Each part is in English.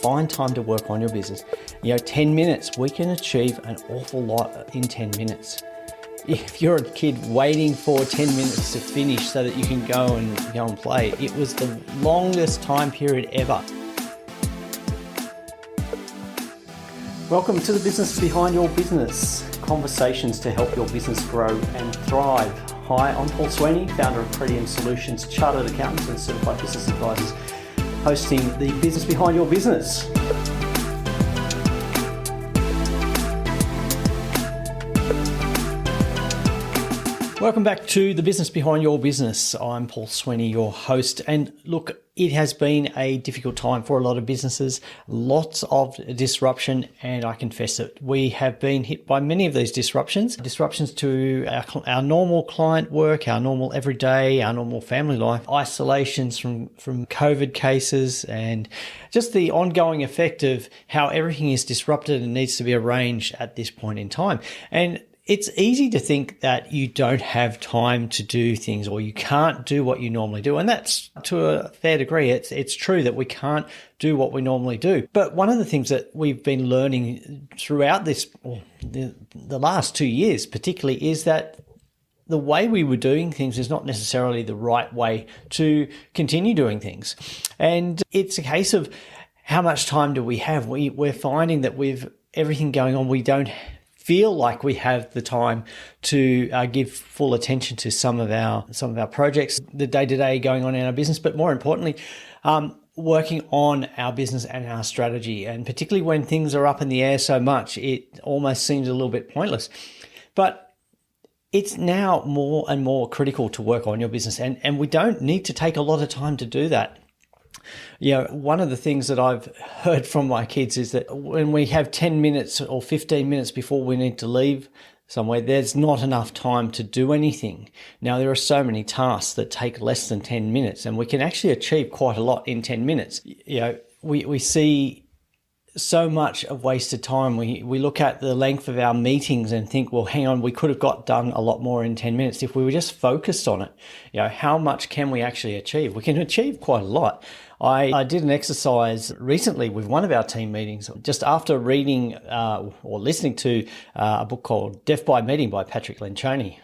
Find time to work on your business. 10 minutes, we can achieve an awful lot in 10 minutes. If you're a kid waiting for 10 minutes to finish so that you can go and play, it was the longest time period ever. Welcome to the business behind your business. Conversations to help your business grow and thrive. Hi, I'm Paul Sweeney, founder of Pretium Solutions, chartered accountants and certified business advisors, hosting the business behind your business. Welcome back to the business behind your business. I'm Paul Sweeney, your host. And look, it has been a difficult time for a lot of businesses, lots of disruption, and I confess it, we have been hit by many of these disruptions to our normal client work, our normal everyday, our normal family life, isolations from COVID cases, and just the ongoing effect of how everything is disrupted and needs to be arranged at this point in time. And it's easy to think that you don't have time to do things or you can't do what you normally do. And that's to a fair degree. It's true that we can't do what we normally do. But one of the things that we've been learning throughout the last 2 years particularly is that the way we were doing things is not necessarily the right way to continue doing things. And it's a case of how much time do we have? We're finding that with everything going on, we don't feel like we have the time to give full attention to some of our projects, the day-to-day going on in our business, but more importantly, working on our business and our strategy. And particularly when things are up in the air so much, it almost seems a little bit pointless. But it's now more and more critical to work on your business, and we don't need to take a lot of time to do that. One of the things that I've heard from my kids is that when we have 10 minutes or 15 minutes before we need to leave somewhere, there's not enough time to do anything. Now, there are so many tasks that take less than 10 minutes, and we can actually achieve quite a lot in 10 minutes. We see so much of wasted time. We look at the length of our meetings and think, well, hang on, we could have got done a lot more in 10 minutes if we were just focused on it. How much can we actually achieve? We can achieve quite a lot. I did an exercise recently with one of our team meetings, just after reading or listening to a book called Death by Meeting by Patrick Lencioni,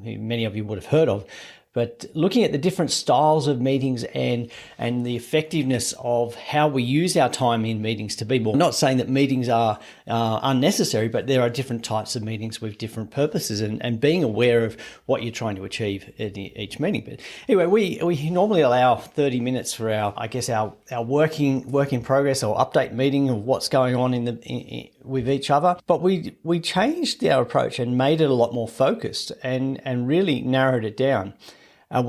who many of you would have heard of. But looking at the different styles of meetings and the effectiveness of how we use our time in meetings to be more, not saying that meetings are unnecessary, but there are different types of meetings with different purposes, and being aware of what you're trying to achieve at each meeting. But anyway, we normally allow 30 minutes for our work in progress or update meeting of what's going on with each other. But we changed our approach and made it a lot more focused and really narrowed it down. Our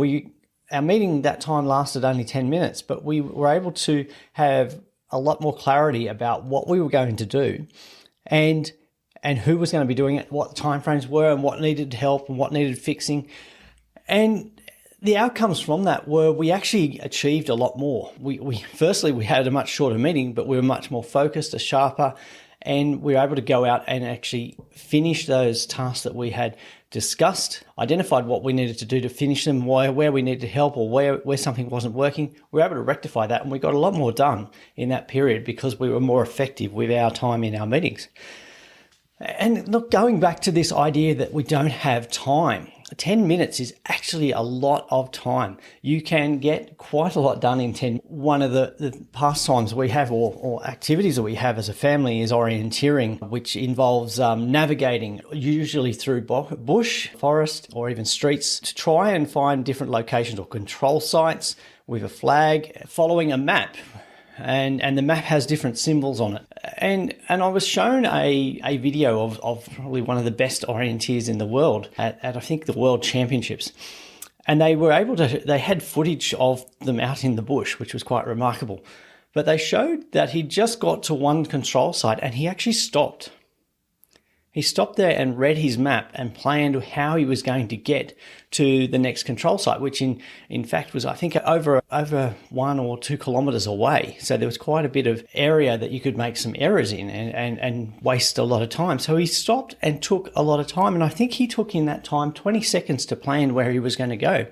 meeting that time lasted only 10 minutes, but we were able to have a lot more clarity about what we were going to do and who was going to be doing it, what the timeframes were and what needed help and what needed fixing. And the outcomes from that were we actually achieved a lot more. Firstly, we had a much shorter meeting, but we were much more focused, sharper, and we were able to go out and actually finish those tasks that we had discussed, identified what we needed to do to finish them, where we needed help or where something wasn't working. We were able to rectify that, and we got a lot more done in that period because we were more effective with our time in our meetings. And look, going back to this idea that we don't have time, 10 minutes is actually a lot of time. You can get quite a lot done in 10. One of the pastimes we have or activities that we have as a family is orienteering, which involves navigating, usually through bush, forest, or even streets, to try and find different locations or control sites with a flag, following a map. And the map has different symbols on it. And I was shown a video of probably one of the best orienteers in the world at I think the World Championships. And they had footage of them out in the bush, which was quite remarkable. But they showed that he just got to one control site and he actually stopped. He stopped there and read his map and planned how he was going to get to the next control site, which in fact was, I think, over 1 or 2 kilometers away. So there was quite a bit of area that you could make some errors in and waste a lot of time. So he stopped and took a lot of time. And I think he took in that time 20 seconds to plan where he was going to go.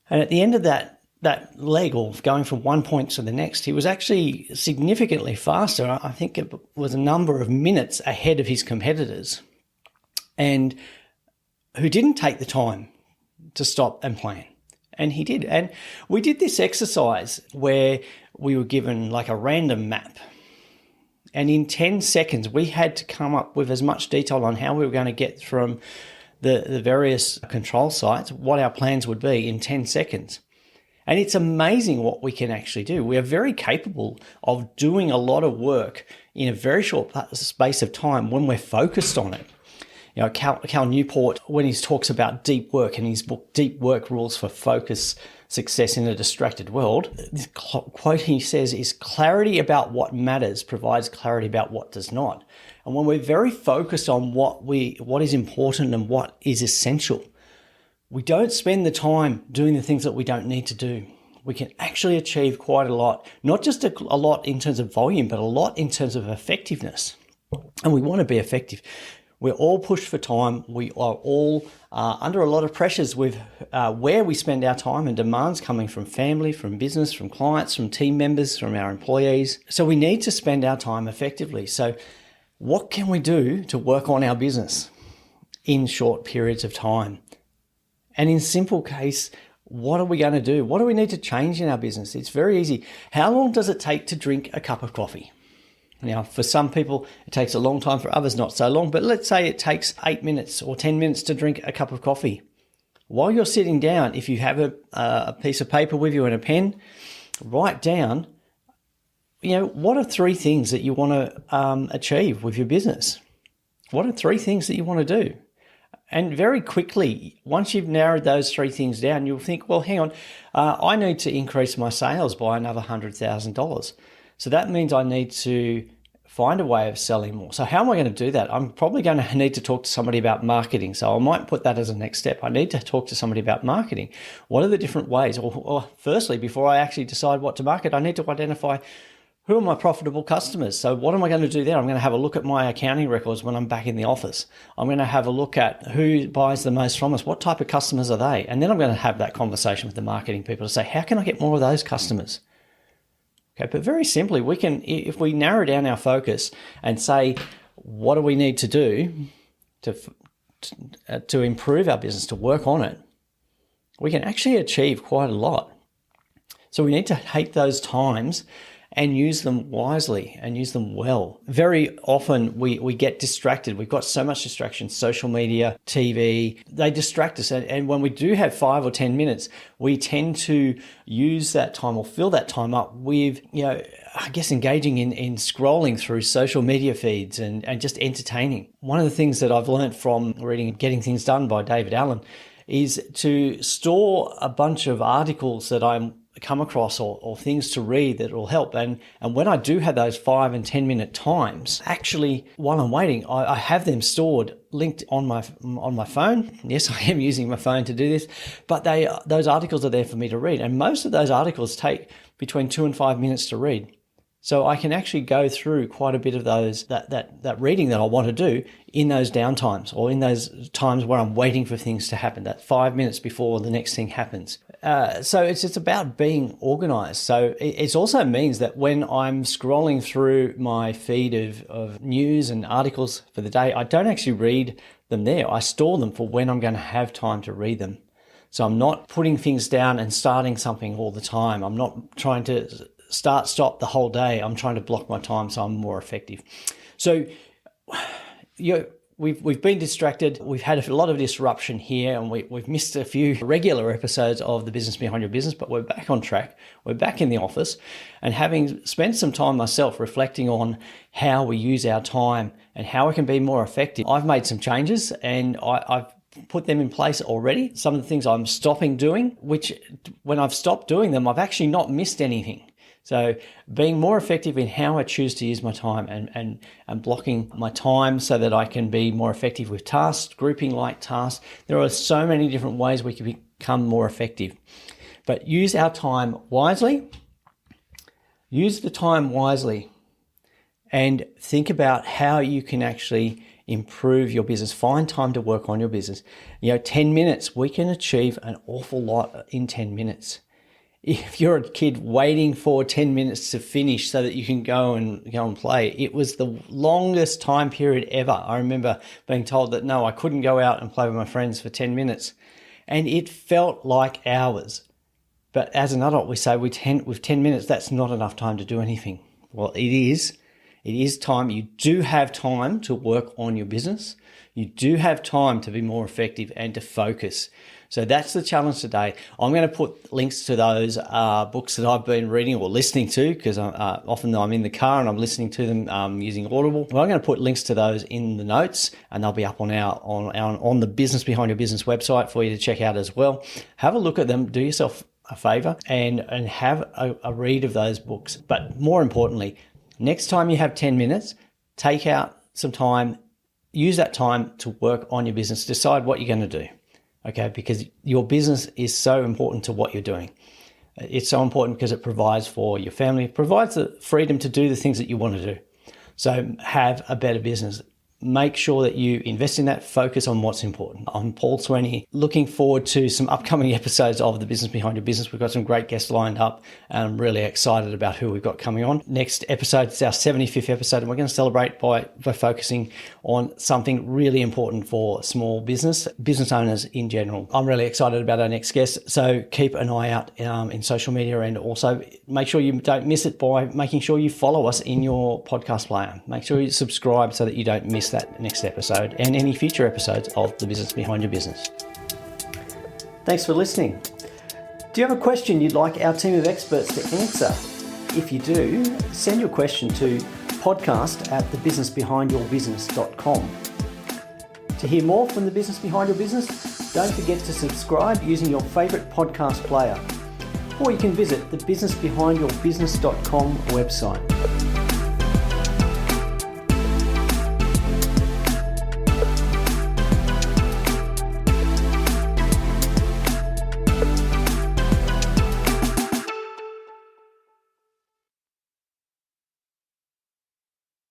And at the end of that that leg, or going from one point to the next, he was actually significantly faster. I think it was a number of minutes ahead of his competitors, and who didn't take the time to stop and plan. And he did. And we did this exercise where we were given like a random map. And in 10 seconds, we had to come up with as much detail on how we were going to get from the various control sites, what our plans would be in 10 seconds. And it's amazing what we can actually do. We are very capable of doing a lot of work in a very short space of time when we're focused on it. You know, Cal Newport, when he talks about deep work in his book, Deep Work Rules for Focus, Success in a Distracted World, the quote he says is, clarity about what matters provides clarity about what does not. And when we're very focused on what is important and what is essential, we don't spend the time doing the things that we don't need to do. We can actually achieve quite a lot, not just a lot in terms of volume, but a lot in terms of effectiveness. And we want to be effective. We're all pushed for time. We are all under a lot of pressures with where we spend our time and demands coming from family, from business, from clients, from team members, from our employees. So we need to spend our time effectively. So what can we do to work on our business in short periods of time? And in simple case, what are we going to do? What do we need to change in our business? It's very easy. How long does it take to drink a cup of coffee? Now, for some people, it takes a long time, for others, not so long. But let's say it takes 8 minutes or 10 minutes to drink a cup of coffee. While you're sitting down, if you have a piece of paper with you and a pen, write down, what are 3 things that you want to achieve with your business? What are 3 things that you want to do? And very quickly, once you've narrowed those 3 things down, you'll think, well, hang on, I need to increase my sales by another $100,000. So that means I need to find a way of selling more. So how am I going to do that? I'm probably going to need to talk to somebody about marketing. So I might put that as a next step. I need to talk to somebody about marketing. What are the different ways? Or firstly, before I actually decide what to market, I need to identify who are my profitable customers. So what am I going to do there? I'm going to have a look at my accounting records when I'm back in the office. I'm going to have a look at who buys the most from us. What type of customers are they? And then I'm going to have that conversation with the marketing people to say, how can I get more of those customers? Okay, but very simply, we can, if we narrow down our focus and say, what do we need to do to improve our business, to work on it, we can actually achieve quite a lot. So we need to take those times and use them wisely and use them well. Very often we get distracted. We've got so much distraction, social media, TV, they distract us. And when we do have 5 or 10 minutes, we tend to use that time or fill that time up with, engaging in scrolling through social media feeds and just entertaining. One of the things that I've learned from reading Getting Things Done by David Allen is to store a bunch of articles that I'm come across or things to read that will help. And when I do have those 5 and 10 minute times, actually, while I'm waiting, I have them stored, linked on my phone. Yes, I am using my phone to do this, but those articles are there for me to read. And most of those articles take between 2 and 5 minutes to read. So I can actually go through quite a bit of that reading that I want to do in those downtimes or in those times where I'm waiting for things to happen, that 5 minutes before the next thing happens. So it's about being organized. So it also means that when I'm scrolling through my feed of news and articles for the day, I don't actually read them there. I store them for when I'm going to have time to read them. So I'm not putting things down and starting something all the time. I'm not trying to stop the whole day. I'm trying to block my time so I'm more effective. So we've been distracted. We've had a lot of disruption here, and we've missed a few regular episodes of the Business Behind Your Business, but we're back on track. We're back in the office, and having spent some time myself reflecting on how we use our time and how we can be more effective, I've made some changes, and I've put them in place already. Some of the things I'm stopping doing, which when I've stopped doing them, I've actually not missed anything. So being more effective in how I choose to use my time and blocking my time so that I can be more effective with tasks, grouping like tasks. There are so many different ways we can become more effective. But use our time wisely. Use the time wisely and think about how you can actually improve your business. Find time to work on your business. 10 minutes, we can achieve an awful lot in 10 minutes. if you're a kid waiting for 10 minutes to finish so that you can go and play, it was the longest time period ever. I remember being told that no, I couldn't go out and play with my friends for 10 minutes. And it felt like hours. But as an adult, we say with 10 minutes, that's not enough time to do anything. Well, it is. It is time. You do have time to work on your business. You do have time to be more effective and to focus. So that's the challenge today. I'm going to put links to those books that I've been reading or listening to, because often I'm in the car and I'm listening to them using Audible. Well, I'm going to put links to those in the notes, and they'll be up on the Business Behind Your Business website for you to check out as well. Have a look at them. Do yourself a favor and have a read of those books. But more importantly, next time you have 10 minutes, take out some time, use that time to work on your business, decide what you're going to do, okay? Because your business is so important to what you're doing. It's so important because it provides for your family, it provides the freedom to do the things that you want to do. So have a better business. Make sure that you invest in that, focus on what's important. I'm Paul Sweeney, looking forward to some upcoming episodes of The Business Behind Your Business. We've got some great guests lined up, and I'm really excited about who we've got coming on. Next episode is our 75th episode, and we're going to celebrate by focusing on something really important for small business owners in general. I'm really excited about our next guest, so keep an eye out in social media, and also make sure you don't miss it by making sure you follow us in your podcast player. Make sure you subscribe so that you don't miss that next episode and any future episodes of The Business Behind Your Business. Thanks for listening. Do you have a question you'd like our team of experts to answer? If you do, send your question to podcast@thebusinessbehindyourbusiness.com. To hear more from The Business Behind Your Business, don't forget to subscribe using your favourite podcast player, or you can visit the businessbehindyourbusiness.com website.